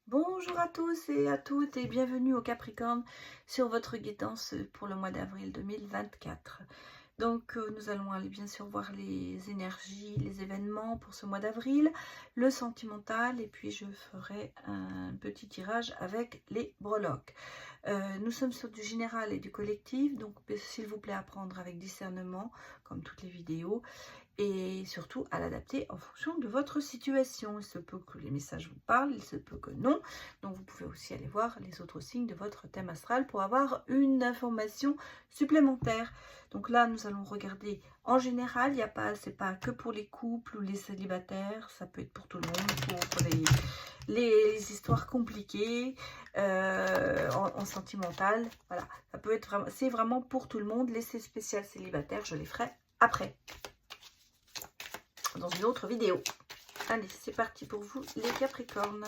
Bonjour à tous et à toutes et bienvenue au Capricorne sur votre guidance pour le mois d'avril 2024. Donc nous allons aller bien sûr voir les énergies, les événements pour ce mois d'avril, le sentimental et puis je ferai un petit tirage avec les breloques. Nous sommes sur du général et du collectif, donc s'il vous plaît à prendre avec discernement comme toutes les vidéos. Et surtout à l'adapter en fonction de votre situation. Il se peut que les messages vous parlent, il se peut que non. Donc vous pouvez aussi aller voir les autres signes de votre thème astral pour avoir une information supplémentaire. Donc là, nous allons regarder en général, c'est pas que pour les couples ou les célibataires, ça peut être pour tout le monde, pour les histoires compliquées, en sentimental. Voilà, ça peut être vraiment, c'est vraiment pour tout le monde. Les spéciales célibataires, je les ferai après, dans une autre vidéo. Allez, c'est parti pour vous les Capricornes.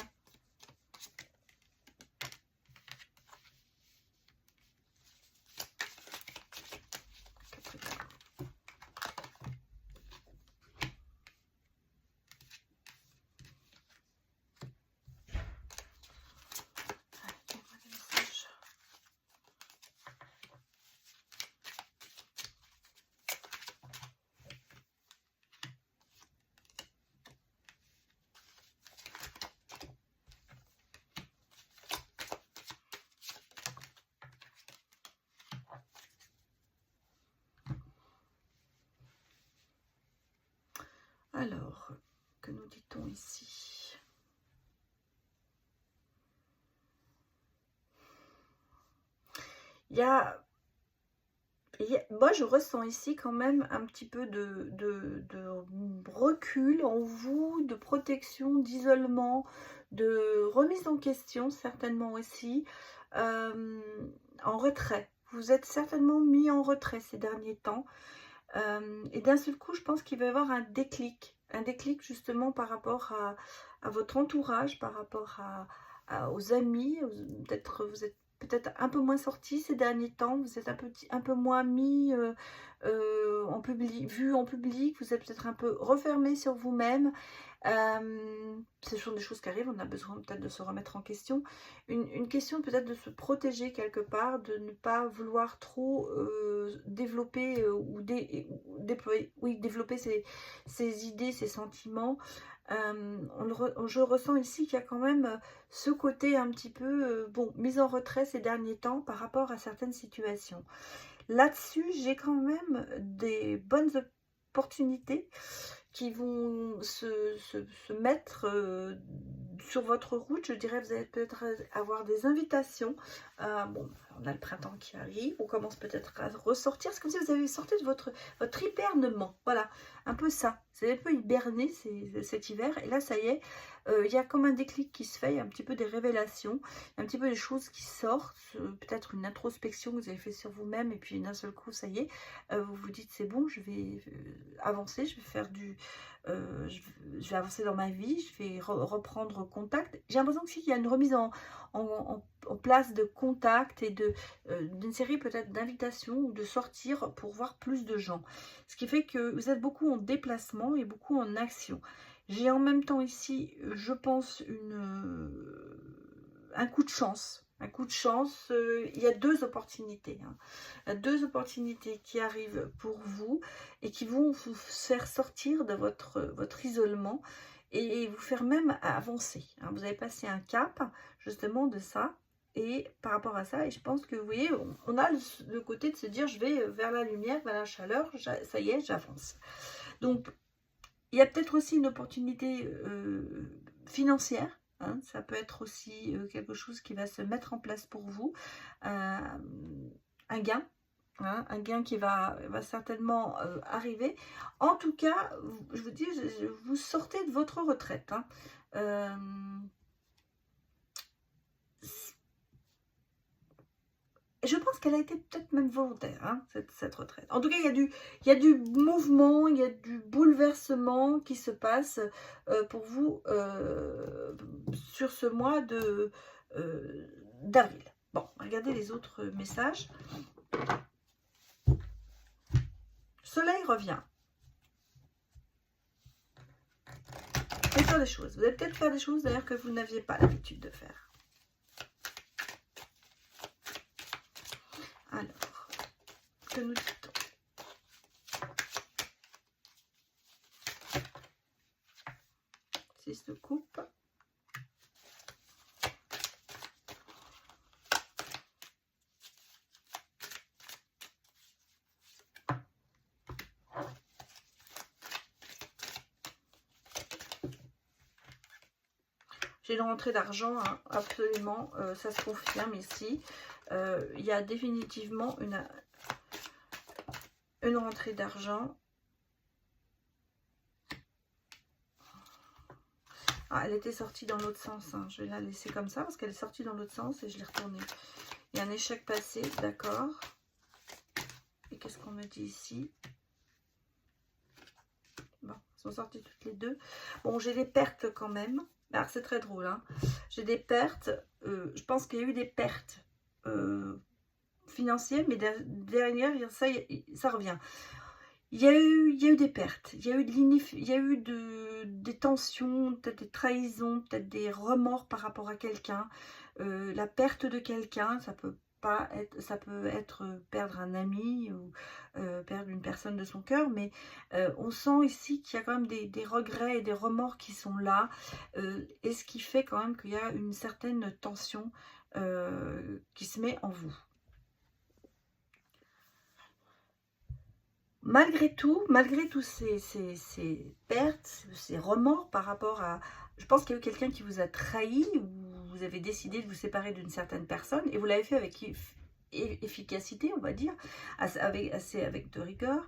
Alors, que nous dit-on ici? Moi, je ressens ici quand même un petit peu de recul en vous, de protection, d'isolement, de remise en question, certainement aussi, en retrait. Vous êtes certainement mis en retrait ces derniers temps. Et d'un seul coup, je pense qu'il va y avoir un déclic justement par rapport à votre entourage, par rapport aux amis. Peut-être vous êtes peut-être un peu moins sorti ces derniers temps, vous êtes un peu moins mis en public, vu en public, vous êtes peut-être un peu refermé sur vous-même. Ce sont des choses qui arrivent, on a besoin peut-être de se remettre en question. Une question peut-être de se protéger quelque part, de ne pas vouloir trop développer ou déployer, oui, développer ses idées, ses sentiments. Je ressens ici qu'il y a quand même ce côté un petit peu, bon, mise en retrait ces derniers temps par rapport à certaines situations. Là-dessus, j'ai quand même des bonnes opportunités qui vont se mettre sur votre route. Je dirais, vous allez peut-être avoir des invitations. Bon, on a le printemps qui arrive, on commence peut-être à ressortir. C'est comme si vous avez sorti de votre hibernement. Voilà, un peu ça. Vous avez un peu hiberné cet hiver. Et là, ça y est, il y a comme un déclic qui se fait, il y a un petit peu des révélations, un petit peu des choses qui sortent, peut-être une introspection que vous avez fait sur vous-même. Et puis d'un seul coup, ça y est, vous vous dites, c'est bon, je vais avancer, je vais faire je vais avancer dans ma vie, je vais reprendre contact. J'ai l'impression qu'il y a une remise en place de contact et d'une série peut-être d'invitations ou de sortir pour voir plus de gens. Ce qui fait que vous êtes beaucoup en déplacement et beaucoup en action. J'ai en même temps ici, je pense, un coup de chance. Un coup de chance, il y a deux opportunités. Il y a deux opportunités qui arrivent pour vous et qui vont vous faire sortir de votre isolement et vous faire même avancer. Vous avez passé un cap justement de ça. Et par rapport à ça, et je pense que vous voyez, on a le côté de se dire, je vais vers la lumière, vers la chaleur, ça y est, j'avance. Donc, il y a peut-être aussi une opportunité financière. Ça peut être aussi quelque chose qui va se mettre en place pour vous. Un gain. Un gain qui va certainement arriver. En tout cas, je vous dis, vous sortez de votre retraite. Je pense qu'elle a été peut-être même volontaire, cette retraite. En tout cas, il y a du mouvement, il y a du bouleversement qui se passe pour vous sur ce mois d'avril. Bon, regardez les autres messages. Soleil revient. faire des choses. Vous allez peut-être faire des choses d'ailleurs que vous n'aviez pas l'habitude de faire. Alors, que nous dit-on? Six de coupe. J'ai une rentrée d'argent, hein, absolument, ça se confirme ici. Il y a définitivement une rentrée d'argent. Ah, elle était sortie dans l'autre sens, hein. Je vais la laisser comme ça parce qu'elle est sortie dans l'autre sens et je l'ai retournée. Il y a un échec passé, d'accord. Et qu'est-ce qu'on me dit ici? Bon, elles sont sorties toutes les deux. Bon, j'ai des pertes quand même. Alors, c'est très drôle, hein. J'ai des pertes. Je pense qu'il y a eu des pertes financières, mais derrière, ça revient. Il y a eu des pertes. Il y a eu des tensions, peut-être des trahisons, peut-être des remords par rapport à quelqu'un. La perte de quelqu'un, ça peut être perdre un ami ou perdre une personne de son cœur, mais on sent ici qu'il y a quand même des regrets et des remords qui sont là, et ce qui fait quand même qu'il y a une certaine tension qui se met en vous. Malgré tous ces pertes, ces remords par rapport à... Je pense qu'il y a eu quelqu'un qui vous a trahi, ou vous avez décidé de vous séparer d'une certaine personne, et vous l'avez fait avec efficacité, on va dire, avec de rigueur.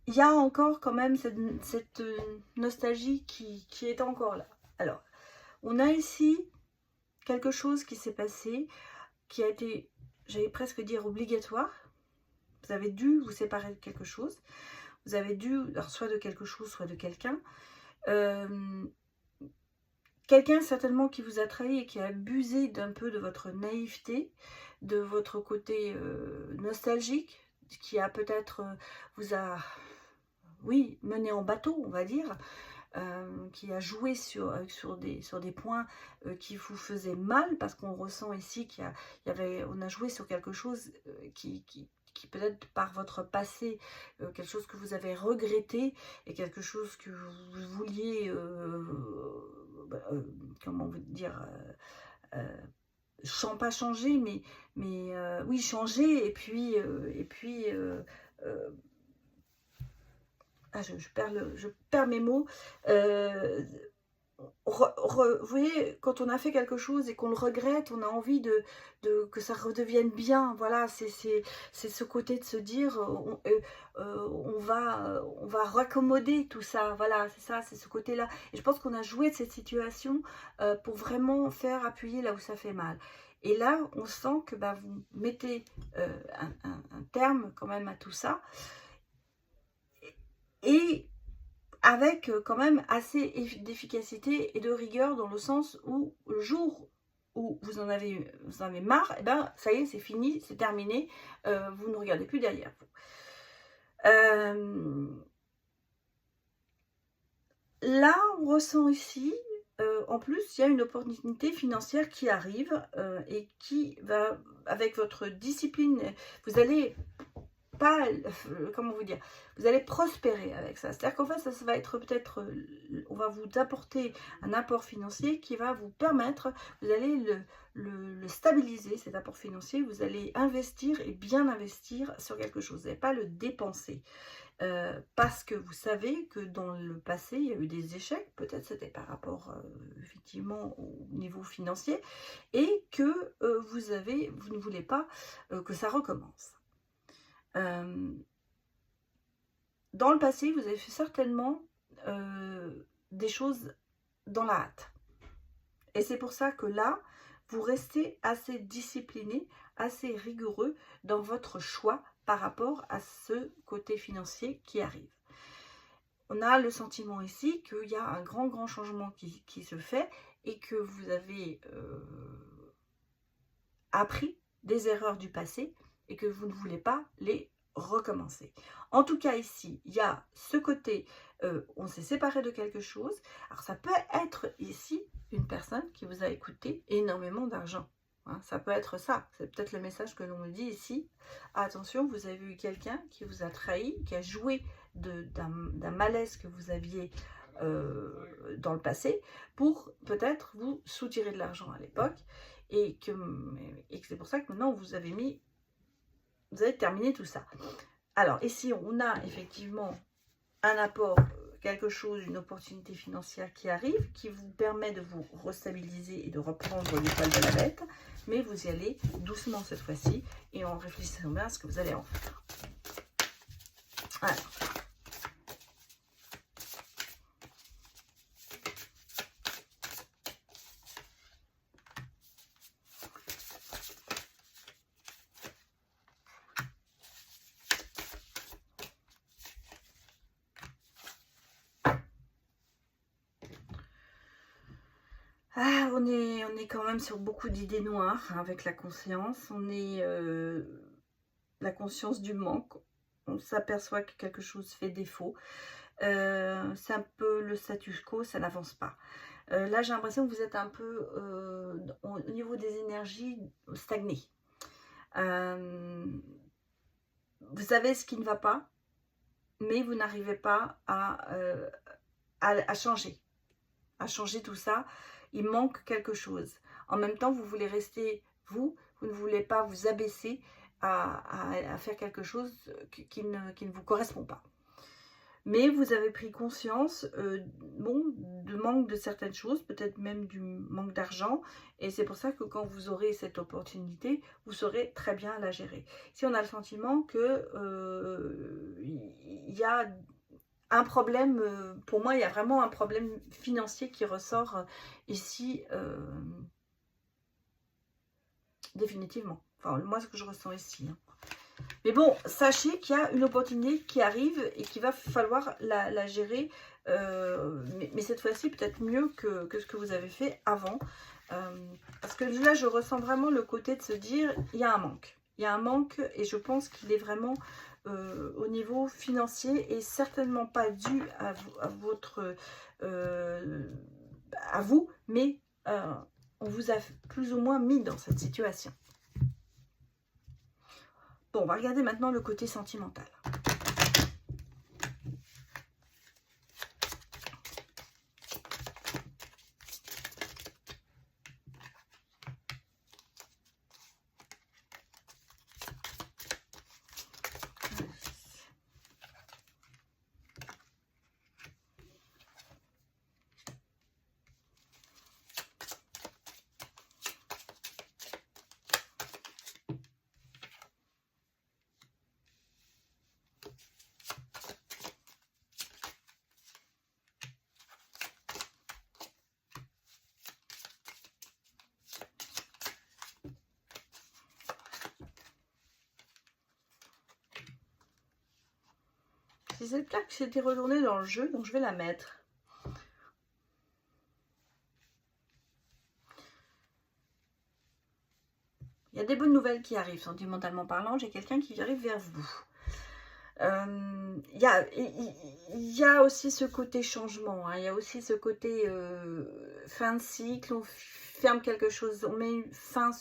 Il y a encore quand même cette nostalgie qui est encore là. Alors, on a ici quelque chose qui s'est passé, qui a été, j'allais presque dire, obligatoire. Vous avez dû vous séparer de quelque chose. Vous avez dû, alors soit de quelque chose, soit de quelqu'un. Quelqu'un certainement qui vous a trahi et qui a abusé d'un peu de votre naïveté, de votre côté nostalgique, qui a peut-être vous a, oui, mené en bateau, on va dire, qui a joué sur des points qui vous faisaient mal, parce qu'on ressent ici on a joué sur quelque chose qui peut-être par votre passé, quelque chose que vous avez regretté, et quelque chose que vous vouliez, comment vous dire, pas changer, mais oui, changer, et puis ah, je perds mes mots. Vous voyez, quand on a fait quelque chose et qu'on le regrette, on a envie que ça redevienne bien. Voilà, c'est ce côté de se dire, on va raccommoder tout ça. Voilà, c'est ça, c'est ce côté-là. Et je pense qu'on a joué de cette situation pour vraiment faire appuyer là où ça fait mal. Et là, on sent que vous mettez un terme quand même à tout ça. Et avec quand même assez d'efficacité et de rigueur, dans le sens où le jour où vous en avez marre, et ça y est, c'est fini, c'est terminé, vous ne regardez plus derrière vous. Là, on ressent ici, en plus, il y a une opportunité financière qui arrive et qui va, avec votre discipline, vous allez pas, comment vous dire, vous allez prospérer avec ça. C'est-à-dire qu'en fait, ça va être peut-être, on va vous apporter un apport financier qui va vous permettre, vous allez le stabiliser, cet apport financier, vous allez investir, et bien investir sur quelque chose, vous n'allez pas le dépenser. Parce que vous savez que dans le passé, il y a eu des échecs, peut-être c'était par rapport effectivement au niveau financier, et que vous ne voulez pas que ça recommence. Dans le passé, vous avez fait certainement des choses dans la hâte. Et c'est pour ça que là, vous restez assez discipliné, assez rigoureux dans votre choix par rapport à ce côté financier qui arrive. On a le sentiment ici qu'il y a un grand changement qui se fait, et que vous avez appris des erreurs du passé, et que vous ne voulez pas les recommencer. En tout cas ici, il y a ce côté, on s'est séparé de quelque chose. Alors ça peut être ici une personne qui vous a coûté énormément d'argent. Hein, ça peut être ça, c'est peut-être le message que l'on me dit ici. Attention, vous avez eu quelqu'un qui vous a trahi, qui a joué d'un malaise que vous aviez dans le passé pour peut-être vous soutirer de l'argent à l'époque et que c'est pour ça que maintenant vous avez terminé tout ça. Alors ici on a effectivement un apport, quelque chose, une opportunité financière qui arrive, qui vous permet de vous restabiliser et de reprendre les poils de la bête, mais vous y allez doucement cette fois-ci et en réfléchissant bien à ce que vous allez en faire. Alors. Ah, on est quand même sur beaucoup d'idées noires hein, avec la conscience. On est la conscience du manque. On s'aperçoit que quelque chose fait défaut. C'est un peu le status quo, ça n'avance pas. Là, j'ai l'impression que vous êtes un peu au niveau des énergies stagné. Vous savez ce qui ne va pas, mais vous n'arrivez pas à changer. À changer tout ça. Il manque quelque chose. En même temps, vous voulez rester vous ne voulez pas vous abaisser à faire quelque chose qui ne vous correspond pas. Mais vous avez pris conscience de manque de certaines choses, peut-être même du manque d'argent. Et c'est pour ça que quand vous aurez cette opportunité, vous saurez très bien la gérer. Si on a le sentiment que y a un problème, pour moi, il y a vraiment un problème financier qui ressort ici, définitivement. Enfin, moi, ce que je ressens ici. Hein. Mais bon, sachez qu'il y a une opportunité qui arrive et qu'il va falloir la gérer, mais cette fois-ci, peut-être mieux que ce que vous avez fait avant. Parce que là, je ressens vraiment le côté de se dire, il y a un manque. Il y a un manque et je pense qu'il est vraiment... au niveau financier et certainement pas dû à vous, mais on vous a plus ou moins mis dans cette situation. Bon, on va regarder maintenant le côté sentimental. C'est cette carte qui s'était retournée dans le jeu, donc je vais la mettre. Il y a des bonnes nouvelles qui arrivent, sentimentalement parlant. J'ai quelqu'un qui arrive vers vous. Il y a aussi ce côté changement, hein. Il y a aussi ce côté fin de cycle, on ferme quelque chose, on met une fin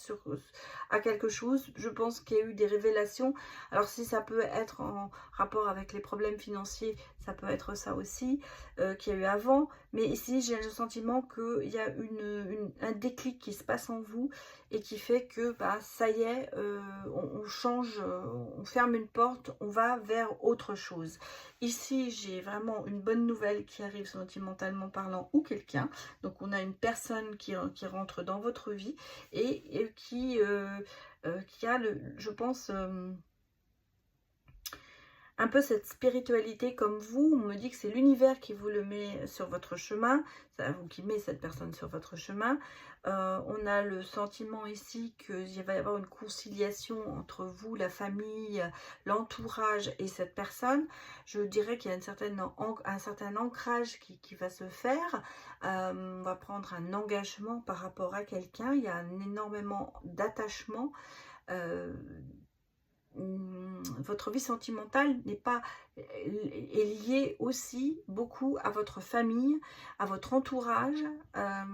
à quelque chose. Je pense qu'il y a eu des révélations. Alors si ça peut être en rapport avec les problèmes financiers, ça peut être ça aussi qu'il y a eu avant. Mais ici j'ai le sentiment qu'il y a un déclic qui se passe en vous et qui fait que bah, ça y est, on change, on ferme une porte, on va vers autre chose. Ici, j'ai vraiment une bonne nouvelle qui arrive sentimentalement parlant ou quelqu'un. Donc, on a une personne qui rentre dans votre vie et qui a, je pense... un peu cette spiritualité comme vous, on me dit que c'est l'univers qui vous le met sur votre chemin, qui met cette personne sur votre chemin. On a le sentiment ici qu'il va y avoir une conciliation entre vous, la famille, l'entourage et cette personne. Je dirais qu'il y a un certain ancrage qui va se faire. On va prendre un engagement par rapport à quelqu'un. Il y a énormément d'attachement. votre vie sentimentale n'est pas est liée aussi beaucoup à votre famille, à votre entourage, à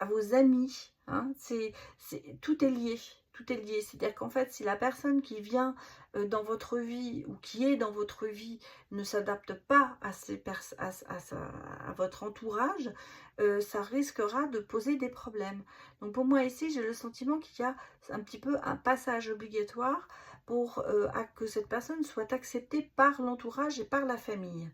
vos amis, hein. Tout est lié, tout est lié. C'est-à-dire qu'en fait, si la personne qui vient dans votre vie ou qui est dans votre vie ne s'adapte pas à votre entourage, ça risquera de poser des problèmes. Donc pour moi ici, j'ai le sentiment qu'il y a un petit peu un passage obligatoire pour que cette personne soit acceptée par l'entourage et par la famille.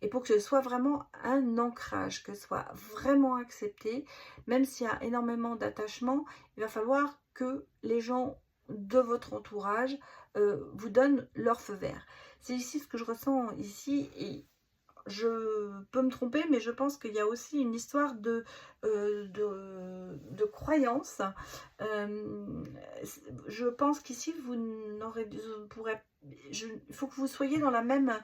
Et pour que ce soit vraiment un ancrage, que ce soit vraiment accepté, même s'il y a énormément d'attachement, il va falloir que les gens de votre entourage vous donnent leur feu vert. C'est ici ce que je ressens ici, et je peux me tromper, mais je pense qu'il y a aussi une histoire de croyance. Je pense qu'ici, il faut que vous soyez dans la même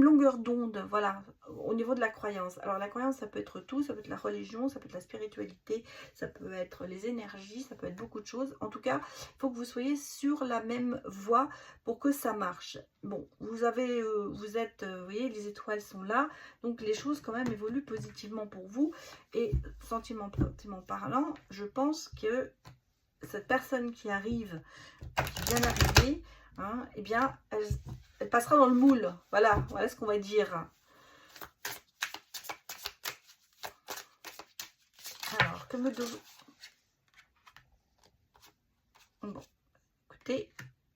longueur d'onde, voilà, au niveau de la croyance. Alors la croyance, ça peut être tout, ça peut être la religion, ça peut être la spiritualité, ça peut être les énergies, ça peut être beaucoup de choses. En tout cas, il faut que vous soyez sur la même voie pour que ça marche. Bon, vous voyez, les étoiles sont là, donc les choses quand même évoluent positivement pour vous. Et sentimentalement parlant, je pense que cette personne qui arrive, qui vient d'arriver, hein, eh bien, elle passera dans le moule. Voilà ce qu'on va dire. Alors, que me donne... Bon, écoutez,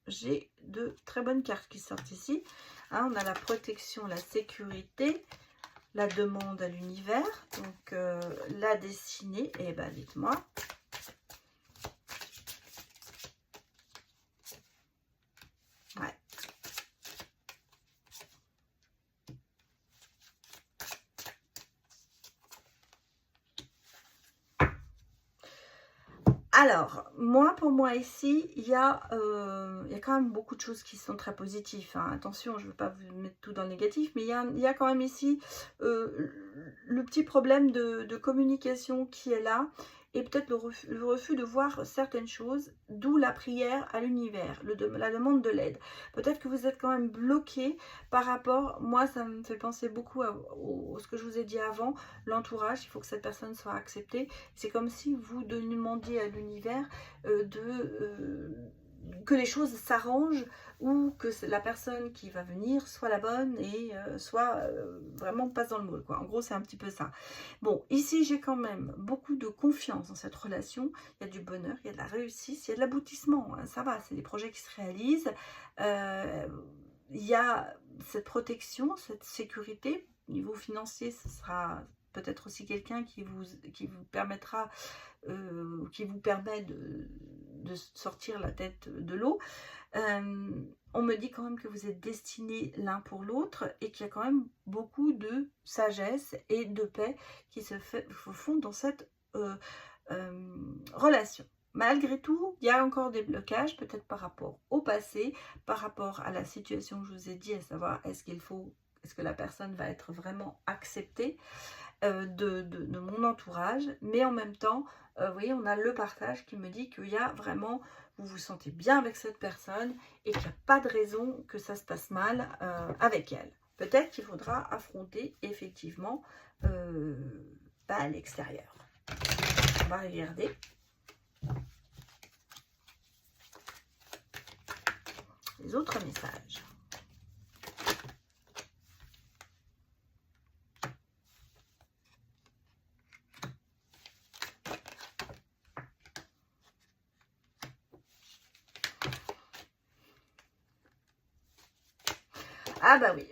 j'ai de très bonnes cartes qui sortent ici. Hein, on a la protection, la sécurité, la demande à l'univers, donc la destinée. Et ben, dites-moi. Ouais. Alors, pour moi ici, il y a quand même beaucoup de choses qui sont très positives. Hein. Attention, je ne veux pas vous mettre tout dans le négatif, mais il y a quand même ici le petit problème de communication qui est là, et peut-être le refus de voir certaines choses, d'où la prière à l'univers, la demande de l'aide. Peut-être que vous êtes quand même bloqué par rapport, moi ça me fait penser beaucoup à ce que je vous ai dit avant, l'entourage, il faut que cette personne soit acceptée. C'est comme si vous demandiez à l'univers que les choses s'arrangent, ou que la personne qui va venir soit la bonne et soit vraiment passe dans le moule, quoi. En gros, c'est un petit peu ça. Bon, ici, j'ai quand même beaucoup de confiance dans cette relation. Il y a du bonheur, il y a de la réussite, il y a de l'aboutissement. Hein, ça va, c'est des projets qui se réalisent. Il y a cette protection, cette sécurité. Au niveau financier, ce sera peut-être aussi quelqu'un qui vous permettra, qui vous permet de sortir la tête de l'eau. On me dit quand même que vous êtes destinés l'un pour l'autre, et qu'il y a quand même beaucoup de sagesse et de paix qui se font dans cette relation. Malgré tout, il y a encore des blocages, peut-être par rapport au passé, par rapport à la situation que je vous ai dit, à savoir est-ce que la personne va être vraiment acceptée de mon entourage. Mais en même temps, vous voyez, on a le partage qui me dit qu'il y a vraiment, vous vous sentez bien avec cette personne, et qu'il n'y a pas de raison que ça se passe mal avec elle. Peut-être qu'il faudra affronter effectivement à l'extérieur. On va regarder. Les autres messages. Ah bah oui.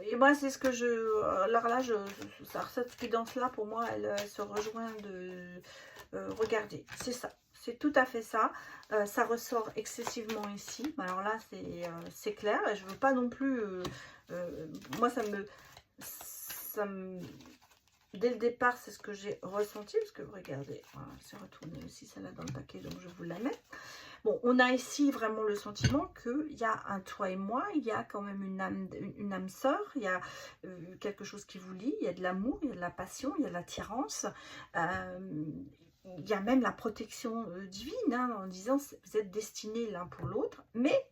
Et moi c'est ce que je... Alors là, cette guidance-là, pour moi, elle se rejoint de... regardez, c'est ça. C'est tout à fait ça. Ça ressort excessivement ici. Alors là, c'est clair. Et je veux pas non plus... moi, ça me... Dès le départ, c'est ce que j'ai ressenti. Parce que, regardez, voilà, c'est retourné aussi, celle-là dans le paquet, donc je vous la mets. Bon, on a ici vraiment le sentiment qu'il y a un toi et moi, il y a quand même une âme sœur, il y a quelque chose qui vous lie, il y a de l'amour, il y a de la passion, il y a de l'attirance. il y a même la protection divine, hein, en disant vous êtes destinés l'un pour l'autre, mais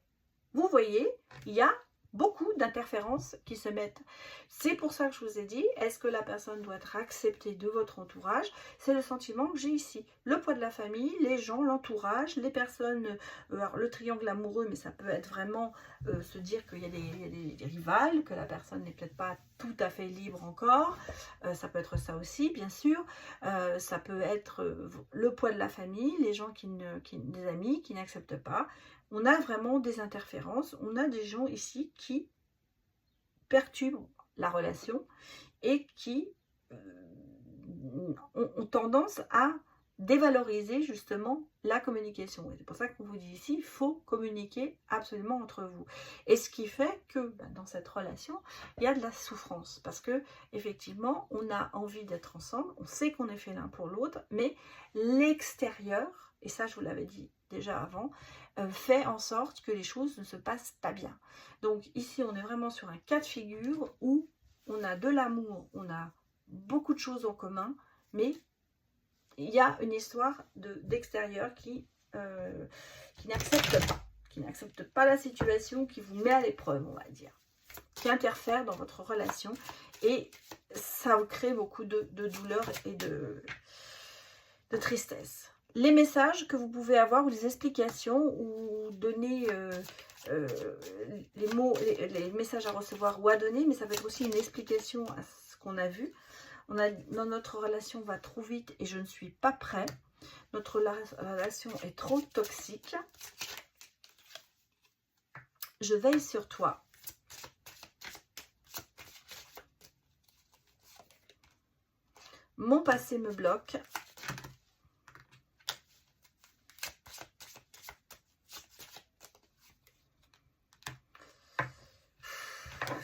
vous voyez, il y a beaucoup d'interférences qui se mettent. C'est pour ça que je vous ai dit, est-ce que la personne doit être acceptée de votre entourage? C'est le sentiment que j'ai ici. Le poids de la famille, les gens, l'entourage, les personnes, alors le triangle amoureux, mais ça peut être vraiment se dire qu'il y a des rivales, que la personne n'est peut-être pas tout à fait libre encore. Ça peut être ça aussi, bien sûr. Ça peut être le poids de la famille, les gens des amis qui n'acceptent pas. On a vraiment des interférences, on a des gens ici qui perturbent la relation et qui ont tendance à dévaloriser justement la communication. C'est pour ça qu'on vous dit ici, il faut communiquer absolument entre vous. Et ce qui fait que dans cette relation, il y a de la souffrance. Parce que effectivement, on a envie d'être ensemble, on sait qu'on est fait l'un pour l'autre, mais l'extérieur, et ça je vous l'avais dit déjà avant, fait en sorte que les choses ne se passent pas bien. Donc ici, on est vraiment sur un cas de figure où on a de l'amour, on a beaucoup de choses en commun, mais il y a une histoire d'extérieur qui n'accepte pas la situation, qui vous met à l'épreuve, on va dire, qui interfère dans votre relation, et ça crée beaucoup de douleur et de tristesse. Les messages que vous pouvez avoir, ou les explications, ou donner les mots, les messages à recevoir ou à donner, mais ça peut être aussi une explication à ce qu'on a vu. Notre relation va trop vite et je ne suis pas prêt. Notre relation est trop toxique. Je veille sur toi. Mon passé me bloque.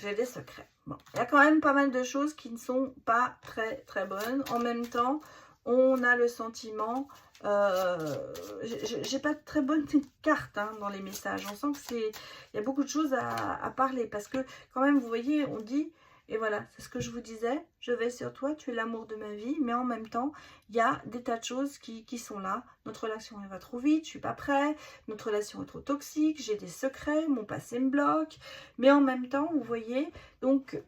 J'ai des secrets. Bon, il y a quand même pas mal de choses qui ne sont pas très bonnes. En même temps, on a le sentiment, j'ai pas de très bonnes cartes dans les messages. On sent que il y a beaucoup de choses à parler, parce que quand même, vous voyez, on dit, et voilà, c'est ce que je vous disais, je veille sur toi, tu es l'amour de ma vie, mais en même temps, il y a des tas de choses qui sont là. Notre relation, elle va trop vite, je suis pas prêt, notre relation est trop toxique, j'ai des secrets, mon passé me bloque, mais en même temps, vous voyez, donc,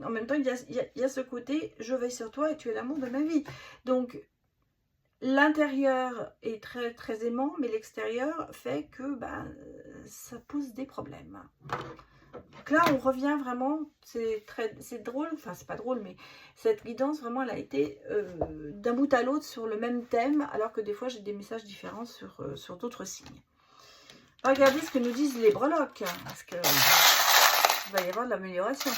en même temps, il y a ce côté, je veille sur toi et tu es l'amour de ma vie. Donc, l'intérieur est très aimant, mais l'extérieur fait que ça pose des problèmes. Donc là, on revient vraiment, c'est drôle, enfin c'est pas drôle, mais cette guidance, vraiment, elle a été d'un bout à l'autre sur le même thème, alors que des fois, j'ai des messages différents sur d'autres signes. Regardez ce que nous disent les breloques, parce que il va y avoir de l'amélioration.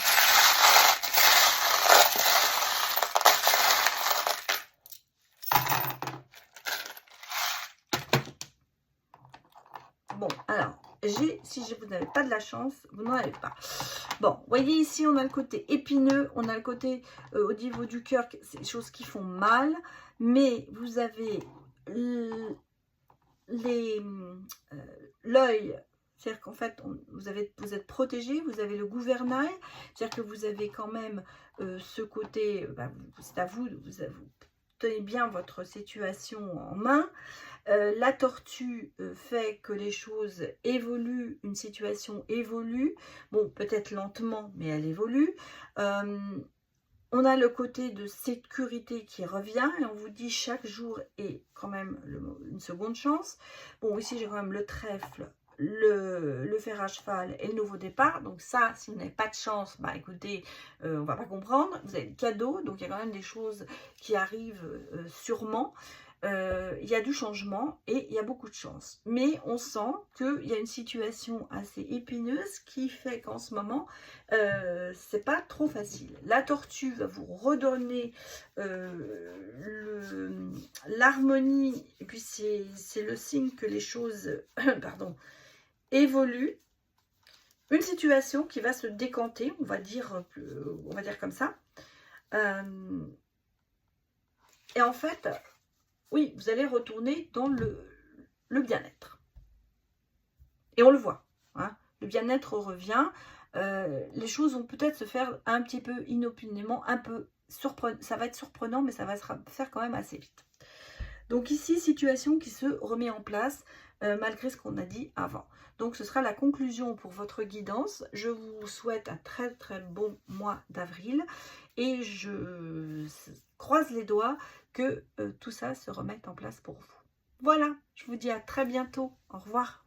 Bon, alors, si vous n'avez pas de la chance, vous n'en avez pas. Bon, vous voyez ici, on a le côté épineux, on a le côté au niveau du cœur, c'est des choses qui font mal, mais vous avez l'œil, c'est-à-dire qu'en fait, vous êtes protégé, vous avez le gouvernail, c'est-à-dire que vous avez quand même ce côté, c'est à vous, vous tenez bien votre situation en main. La tortue fait que les choses évoluent, une situation évolue, bon, peut-être lentement, mais elle évolue. On a le côté de sécurité qui revient, et on vous dit chaque jour est quand même une seconde chance. Bon, ici j'ai quand même le trèfle, le fer à cheval et le nouveau départ. Donc ça, si vous n'avez pas de chance, écoutez, on va pas comprendre. Vous avez le cadeau, donc il y a quand même des choses qui arrivent sûrement. Il y a du changement et il y a beaucoup de chance. Mais on sent qu'il y a une situation assez épineuse qui fait qu'en ce moment, c'est pas trop facile. La tortue va vous redonner l'harmonie, et puis c'est le signe que les choses pardon, évoluent. Une situation qui va se décanter, on va dire comme ça. Et en fait, oui, vous allez retourner dans le bien-être. Et on le voit. Le bien-être revient. Les choses vont peut-être se faire un petit peu inopinément, un peu surprenant. Ça va être surprenant, mais ça va se faire quand même assez vite. Donc ici, situation qui se remet en place malgré ce qu'on a dit avant. Donc ce sera la conclusion pour votre guidance. Je vous souhaite un très très bon mois d'avril et je croise les doigts que tout ça se remette en place pour vous. Voilà, je vous dis à très bientôt. Au revoir.